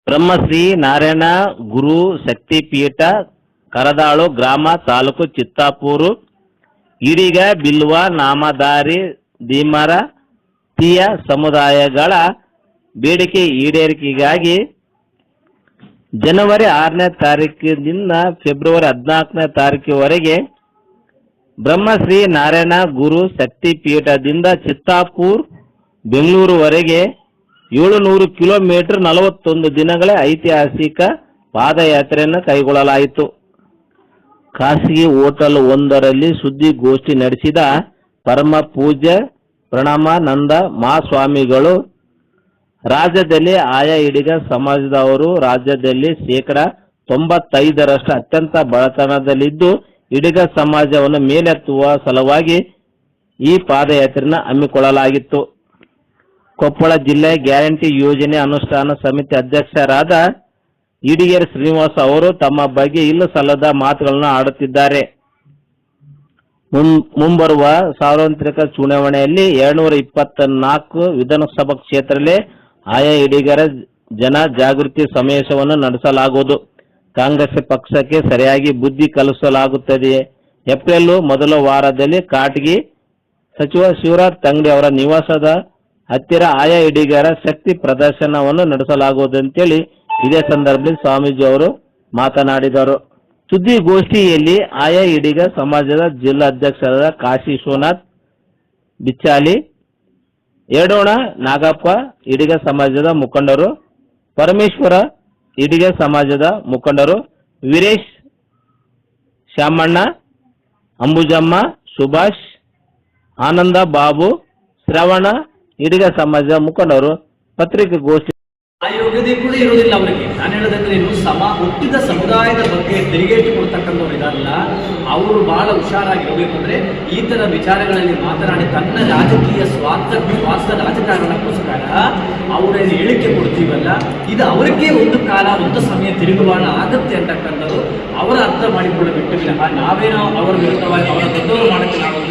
ಬ್ರಹ್ಮಶ್ರೀ ನಾರಾಯಣ ಗುರು ಶಕ್ತಿಪೀಠ ಕರದಾಳು ಗ್ರಾಮ ತಾಲೂಕು ಚಿತ್ತಾಪೂರು ಈಡಿಗ ಬಿಲ್ವ ನಾಮಧಾರಿ ಧೀಮರ ತೀಯ ಸಮುದಾಯಗಳ ಬೇಡಿಕೆ ಈಡೇರಿಕೆಗಾಗಿ ಜನವರಿ 6ನೇ ತಾರೀಕಿನಿಂದ ಫೆಬ್ರವರಿ 14ನೇ ತಾರೀಕಿವರೆಗೆ ಬ್ರಹ್ಮಶ್ರೀ ನಾರಾಯಣ ಗುರು ಶಕ್ತಿಪೀಠದಿಂದ ಚಿತ್ತಾಪೂರ್ ಬೆಂಗಳೂರುವರೆಗೆ 700 ಕಿಲೋಮೀಟರ್ 41 ದಿನಗಳ ಐತಿಹಾಸಿಕ ಪಾದಯಾತ್ರೆಯನ್ನು ಕೈಗೊಳ್ಳಲಾಯಿತು. ಖಾಸಗಿ ಹೋಟೆಲ್ ಒಂದರಲ್ಲಿ ಸುದ್ದಿಗೋಷ್ಠಿ ನಡೆಸಿದ ಪರಮ ಪೂಜ್ಯ ಪ್ರಣಮಾನಂದ ಮಹಾಸ್ವಾಮಿಗಳು ರಾಜ್ಯದಲ್ಲಿ ಆಯಾ ಈಡಿಗ ಸಮಾಜದವರು ರಾಜ್ಯದಲ್ಲಿ 95% ಅತ್ಯಂತ ಬಡತನದಲ್ಲಿದ್ದು ಈಡಿಗ ಸಮಾಜವನ್ನು ಮೇಲೆತ್ತುವ ಸಲುವಾಗಿ ಈ ಪಾದಯಾತ್ರೆಯನ್ನು ಹಮ್ಮಿಕೊಳ್ಳಲಾಗಿತ್ತು. ಕೊಪ್ಪಳ ಜಿಲ್ಲೆ ಗ್ಯಾರಂಟಿ ಯೋಜನೆ ಅನುಷ್ಠಾನ ಸಮಿತಿ ಅಧ್ಯಕ್ಷರಾದ ಈಡಿಗೇರಿ ಶ್ರೀನಿವಾಸ್ ಅವರು ತಮ್ಮ ಬಗ್ಗೆ ಇಲ್ಲ ಸಲ್ಲದ ಮಾತುಗಳನ್ನು ಆಡುತ್ತಿದ್ದಾರೆ. ಮುಂಬರುವ ಸಾರ್ವತ್ರಿಕ ಚುನಾವಣೆಯಲ್ಲಿ 224 ವಿಧಾನಸಭಾ ಕ್ಷೇತ್ರದಲ್ಲಿ ಆಯಾ ಈಡಿಗರ ಜನ ಜಾಗೃತಿ ಸಮಾವೇಶವನ್ನು ನಡೆಸಲಾಗುವುದು. ಕಾಂಗ್ರೆಸ್ ಪಕ್ಷಕ್ಕೆ ಸರಿಯಾಗಿ ಬುದ್ಧಿ ಕಲಿಸಲಾಗುತ್ತದೆ. ಏಪ್ರಿಲ್ ಮೊದಲ ವಾರದಲ್ಲಿ ಕಾಟಗಿ ಸಚಿವ ಶಿವರಾಜ್ ತಂಗಡಿ ಅವರ ನಿವಾಸದ ಹತ್ತಿರ ಆಯಾ ಈಡಿಗರ ಶಕ್ತಿ ಪ್ರದರ್ಶನವನ್ನು ನಡೆಸಲಾಗುವುದು ಅಂತೇಳಿ ಇದೇ ಸಂದರ್ಭದಲ್ಲಿ ಸ್ವಾಮೀಜಿ ಅವರು ಮಾತನಾಡಿದರು. ಸುದ್ದಿಗೋಷ್ಠಿಯಲ್ಲಿ ಆಯಾ ಈಡಿಗ ಸಮಾಜದ ಜಿಲ್ಲಾಧ್ಯಕ್ಷರಾದ ಕಾಶಿ ವಿಶ್ವನಾಥ್ ಬಿಚ್ಚಾಲಿ, ಏಡೋಣ ನಾಗಪ್ಪ ಈಡಿಗ ಸಮಾಜದ ಮುಖಂಡರು, ಪರಮೇಶ್ವರ ಈಡಿಗ ಸಮಾಜದ ಮುಖಂಡರು, ವೀರೇಶ್, ಶ್ಯಾಮಣ್ಣ, ಅಂಬುಜಮ್ಮ, ಸುಭಾಷ್, ಆನಂದ ಬಾಬು, ಶ್ರವಣ ಈಡಿಗ ಸಮಾಜದ ಮುಖಂಡರು ಪತ್ರಿಕಾಗೋಷ್ಠಿ ಆ ಯೋಗ್ಯತೆ ಕೂಡ ಇರುವುದಿಲ್ಲ ಅವರಿಗೆ. ನಾನು ಹೇಳೋದಂದ್ರೆ ಹುಟ್ಟಿದ ಸಮುದಾಯದ ಬಗ್ಗೆ ತಿರುಗೇಟು ಕೊಡ್ತಕ್ಕಂಥವ್ರು ಇದಾರಲ್ಲ, ಅವರು ಬಹಳ ಹುಷಾರಾಗಿರ್ಬೇಕು. ಅಂದ್ರೆ ಈ ತರ ವಿಚಾರಗಳಲ್ಲಿ ಮಾತನಾಡಿ ತನ್ನ ರಾಜಕೀಯ ಸ್ವಾರ್ಥ ರಾಜಕಾರಣಕ್ಕೋಸ್ಕರ ಅವರೇನು ಹೇಳಿಕೆ ಕೊಡ್ತೀವಲ್ಲ, ಇದು ಅವರಿಗೆ ಒಂದು ಕಾಲ ಒಂದು ಸಮಯ ತಿರುಗುವಾಣ ಆಗತ್ತೆ ಅಂತಕ್ಕಂಥದ್ದು ಅವರ ಅರ್ಥ ಮಾಡಿಕೊಳ್ಳಬಿಟ್ಟಿಲ್ಲ. ನಾವೇನೋ ಅವರ ವಿರುದ್ಧವಾಗಿ ಅವರ ದೊಡ್ಡವರು ಮಾಡಕ್ಕೆ ನಾವು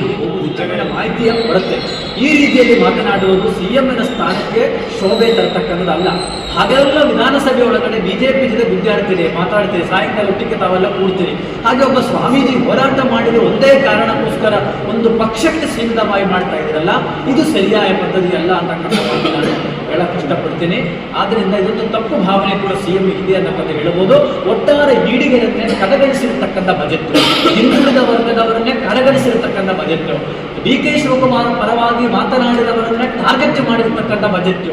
ಜಗನ ಮಾಹಿತಿಯ ಬರುತ್ತೆ. ಈ ರೀತಿಯಲ್ಲಿ ಮಾತನಾಡುವುದು ಸಿಎಂನ ಸ್ಥಾನಕ್ಕೆ ಶೋಭೆ ತರ್ತಕ್ಕಂಥದ್ದಲ್ಲ. ಹಾಗೆಲ್ಲ ವಿಧಾನಸಭೆ ಒಳಗಡೆ ಬಿಜೆಪಿ ಜೊತೆ ವಿದ್ಯಾರ್ಥಿಗಳೇ ಮಾತಾಡ್ತೀರಿ, ಸಾಯಂಕಾಲ ಒಟ್ಟಿಗೆ ತಾವೆಲ್ಲ ಕೂಡ್ತೀರಿ. ಹಾಗೆ ಒಬ್ಬ ಸ್ವಾಮೀಜಿ ಹೋರಾಟ ಮಾಡಿದ್ರೆ ಒಂದೇ ಕಾರಣಕ್ಕೋಸ್ಕರ ಒಂದು ಪಕ್ಷಕ್ಕೆ ಸೀಮಿತವಾಗಿ ಮಾಡ್ತಾ ಇದ್ರಲ್ಲ, ಇದು ಸರಿಯಾದ ಪದ್ಧತಿ ಅಲ್ಲ ಅಂತಕ್ಕಂಥ ನಾನು ಹೇಳಕ್ ಇಷ್ಟಪಡ್ತೀನಿ. ಆದ್ರಿಂದ ಇದೊಂದು ತಪ್ಪು ಭಾವನೆ ಕೂಡ ಸಿಎಂ ಇದೆ ಅನ್ನೋದು ಹೇಳ್ಬೋದು. ಒಟ್ಟಾರೆ ಈಡಿಗರನ್ನೇ ಕಡೆಗಣಿಸಿರ್ತಕ್ಕಂಥ ಬಜೆಟ್, ಹಿಂದುಳಿದ ವರ್ಗದವರನ್ನೇ ಕಡೆಗಣಿಸಿರ್ತಕ್ಕಂಥ ಬಜೆಟ್, ಡಿ.ಕೆ. ಶಿವಕುಮಾರ್ ಪರವಾಗಿ ಮಾತನಾಡಿದವರನ್ನ ಟಾರ್ಗೆಟ್ ಮಾಡಿರ್ತಕ್ಕಂಥ ಬಜೆಟ್.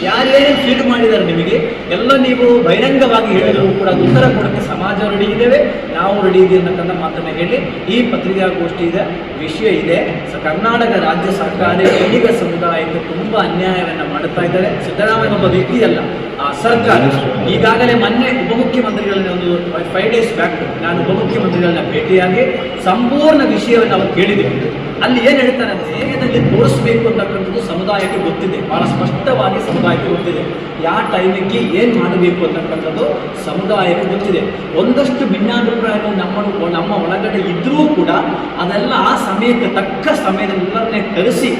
ಯಾರೇನೇ ಫೀಡ್ ಮಾಡಿದ್ದಾರೆ ನಿಮಗೆ ಎಲ್ಲ ನೀವು ಬಹಿರಂಗವಾಗಿ ಹೇಳಿದ್ರು ಕೂಡ ಉತ್ತರ ಕೊಡಕ್ಕೆ ಸಮಾಜ ರೆಡಿ ಇದ್ದೇವೆ, ನಾವು ರೆಡಿ ಇದೆ ಅನ್ನತಕ್ಕಂಥ ಮಾತನ್ನ ಹೇಳಿ ಈ ಪತ್ರಿಕಾಗೋಷ್ಠಿ ಇದೆ, ವಿಷಯ ಇದೆ. ಕರ್ನಾಟಕ ರಾಜ್ಯ ಸರ್ಕಾರ ಈಡಿಗ ಸಮುದಾಯಕ್ಕೆ ತುಂಬಾ ಅನ್ಯಾಯವನ್ನ ಮಾಡುತ್ತಾ ಇದ್ದಾರೆ. ಸಿದ್ದರಾಮಯ್ಯ ಒಬ್ಬ ವ್ಯಕ್ತಿ ಅಲ್ಲ, ಆ ಸರ್ಕಾರ. ಈಗಾಗಲೇ ಮೊನ್ನೆ ಉಪಮುಖ್ಯಮಂತ್ರಿಗಳನ್ನ ಒಂದು 5 days ಬ್ಯಾಕ್ ನಾನು ಉಪಮುಖ್ಯಮಂತ್ರಿಗಳನ್ನ ಭೇಟಿಯಾಗಿ ಸಂಪೂರ್ಣ ವಿಷಯವನ್ನು ಅವರು ಕೇಳಿದ್ದೇವೆ. ಅಲ್ಲಿ ಏನ್ ಹೇಳ್ತಾರೆ ಅಂದ್ರೆ ಹೇಗೆದಲ್ಲಿ ತೋರಿಸಬೇಕು ಅಂತಕ್ಕಂಥದ್ದು ಸಮುದಾಯಕ್ಕೆ ಗೊತ್ತಿದೆ, ಬಹಳ ಸ್ಪಷ್ಟವಾಗಿ ಸಮುದಾಯಕ್ಕೆ ಗೊತ್ತಿದೆ. ಯಾವ ಟೈಮಿಗೆ ಏನ್ ಮಾಡಬೇಕು ಅಂತಕ್ಕಂಥದ್ದು ಸಮುದಾಯಕ್ಕೆ ಗೊತ್ತಿದೆ. ಒಂದಷ್ಟು ಭಿನ್ನಾಭಿಪ್ರಾಯಗಳು ನಮ್ಮ ಒಳಗಡೆ ಇದ್ರೂ ಕೂಡ ಅದೆಲ್ಲ ಆ ಸಮಯಕ್ಕೆ ತಕ್ಕ ಸಮಯದಲ್ಲೇ ಕರೆಸಿ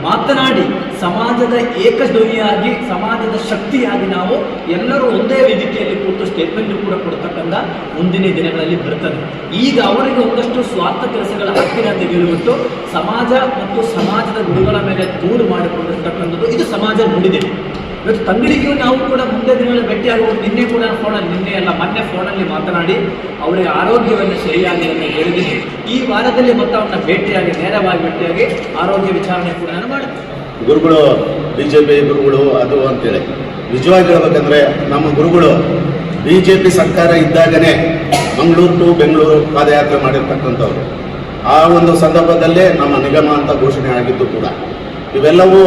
ಮಾತನಾಡಿ ಸಮಾಜದ ಏಕಧ್ವನಿಯಾಗಿ ಸಮಾಜದ ಶಕ್ತಿಯಾಗಿ ನಾವು ಎಲ್ಲರೂ ಒಂದೇ ವೇದಿಕೆಯಲ್ಲಿ ಕೂತು ಸ್ಟೇಟ್ಮೆಂಟ್ ಕೂಡ ಕೊಡ್ತಕ್ಕಂಥ ಮುಂದಿನ ದಿನಗಳಲ್ಲಿ ಬರ್ತದೆ. ಈಗ ಅವರಿಗೆ ಒಂದಷ್ಟು ಸ್ವಾರ್ಥ ಕೆಲಸಗಳ ಹಕ್ಕಿನ ತೆಗೆದುಬಿಟ್ಟು ಸಮಾಜ ಮತ್ತು ಸಮಾಜದ ಗುರುಗಳ ಮೇಲೆ ದೂರು ಮಾಡಿಕೊಂಡಿರ್ತಕ್ಕಂಥದ್ದು ಇದು ಸಮಾಜ ನೋಡಿದೆ. ಇವತ್ತು ತಂಗಡಿಗೂ ನಾವು ಕೂಡ ಮುಂದೆ ದಿನಗಳಲ್ಲಿ ಭೇಟಿಯಾಗುವುದು. ನಿನ್ನೆ ಕೂಡ ಮೊನ್ನೆ ಫೋನಲ್ಲಿ ಮಾತನಾಡಿ ಅವರಿಗೆ ಆರೋಗ್ಯವನ್ನು ಸರಿಯಾಗಿ ಅಂತ ಹೇಳಿದ್ದೀನಿ. ಈ ವಾರದಲ್ಲಿ ಮತ್ತೆ ಅವ್ರನ್ನ ಭೇಟಿಯಾಗಿ ನೇರವಾಗಿ ಭೇಟಿಯಾಗಿ ಆರೋಗ್ಯ ವಿಚಾರಣೆ ಕೂಡ ನಾನು ಮಾಡ್ತೀನಿ. ಗುರುಗಳು ಬಿಜೆಪಿ ಗುರುಗಳು ಅದು ಅಂತೇಳಿ ನಿಜವಾಗಿ ಹೇಳ್ಬೇಕಂದ್ರೆ ನಮ್ಮ ಗುರುಗಳು ಬಿಜೆಪಿ ಸರ್ಕಾರ ಇದ್ದಾಗನೇ ಮಂಗಳೂರು ಟು ಬೆಂಗಳೂರು ಪಾದಯಾತ್ರೆ ಮಾಡಿರ್ತಕ್ಕಂಥವ್ರು. ಆ ಒಂದು ಸಂದರ್ಭದಲ್ಲೇ ನಮ್ಮ ನಿಗಮ ಅಂತ ಘೋಷಣೆ ಆಗಿದ್ದು ಕೂಡ ಇವೆಲ್ಲವೂ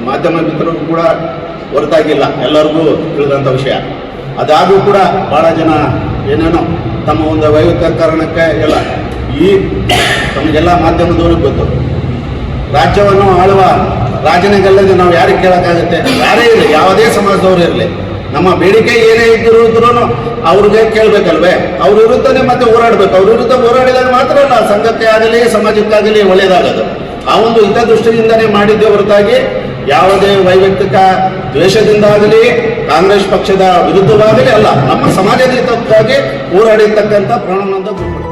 ಮಾಧ್ಯಮ ಮಿತ್ರರು ಕೂಡ ಹೊರತಾಗಿಲ್ಲ, ಎಲ್ಲರಿಗೂ ತಿಳಿದಂಥ ವಿಷಯ. ಅದಾಗೂ ಕೂಡ ಭಾಳ ಜನ ಏನೇನೋ ತಮ್ಮ ಒಂದು ವೈಯಕ್ತಿಕ ಕಾರಣಕ್ಕೆ ಎಲ್ಲ ತಮಗೆಲ್ಲ ಮಾಧ್ಯಮದವ್ರಿಗೆ ಗೊತ್ತು. ರಾಜ್ಯವನ್ನು ಆಳುವ ರಾಜನಿಗೆಲ್ಲದೆ ನಾವು ಯಾರಿಗೆ ಕೇಳೋಕ್ಕಾಗುತ್ತೆ? ಯಾರೇ ಇರಲಿ, ಯಾವುದೇ ಸಮಾಜದವರು ಇರಲಿ, ನಮ್ಮ ಬೇಡಿಕೆ ಏನೇ ಇದ್ರೂ ಅವ್ರಿಗೆ ಕೇಳಬೇಕಲ್ವೇ? ಅವ್ರ ವಿರುದ್ಧನೇ ಮತ್ತೆ ಹೋರಾಡಬೇಕು. ಅವ್ರ ವಿರುದ್ಧ ಹೋರಾಡಿದಾಗ ಮಾತ್ರ ಅಲ್ಲ ಸಂಘಕ್ಕೆ ಆಗಲಿ ಸಮಾಜಕ್ಕಾಗಲಿ ಒಳ್ಳೆಯದಾಗೋದು. ಆ ಒಂದು ಹಿತದೃಷ್ಟಿಯಿಂದನೇ ಮಾಡಿದ್ದೇ ಹೊರತಾಗಿ ಯಾವುದೇ ವೈಯಕ್ತಿಕ ದ್ವೇಷದಿಂದಾಗಲಿ ಕಾಂಗ್ರೆಸ್ ಪಕ್ಷದ ವಿರುದ್ಧವಾಗಲೇ ಅಲ್ಲ, ನಮ್ಮ ಸಮಾಜದ ಹಿತಕ್ಕಾಗಿ ಹೋರಾಡಿರ್ತಕ್ಕಂಥ ಪ್ರಾಣಾನಂದ ಗುರುಗಳು.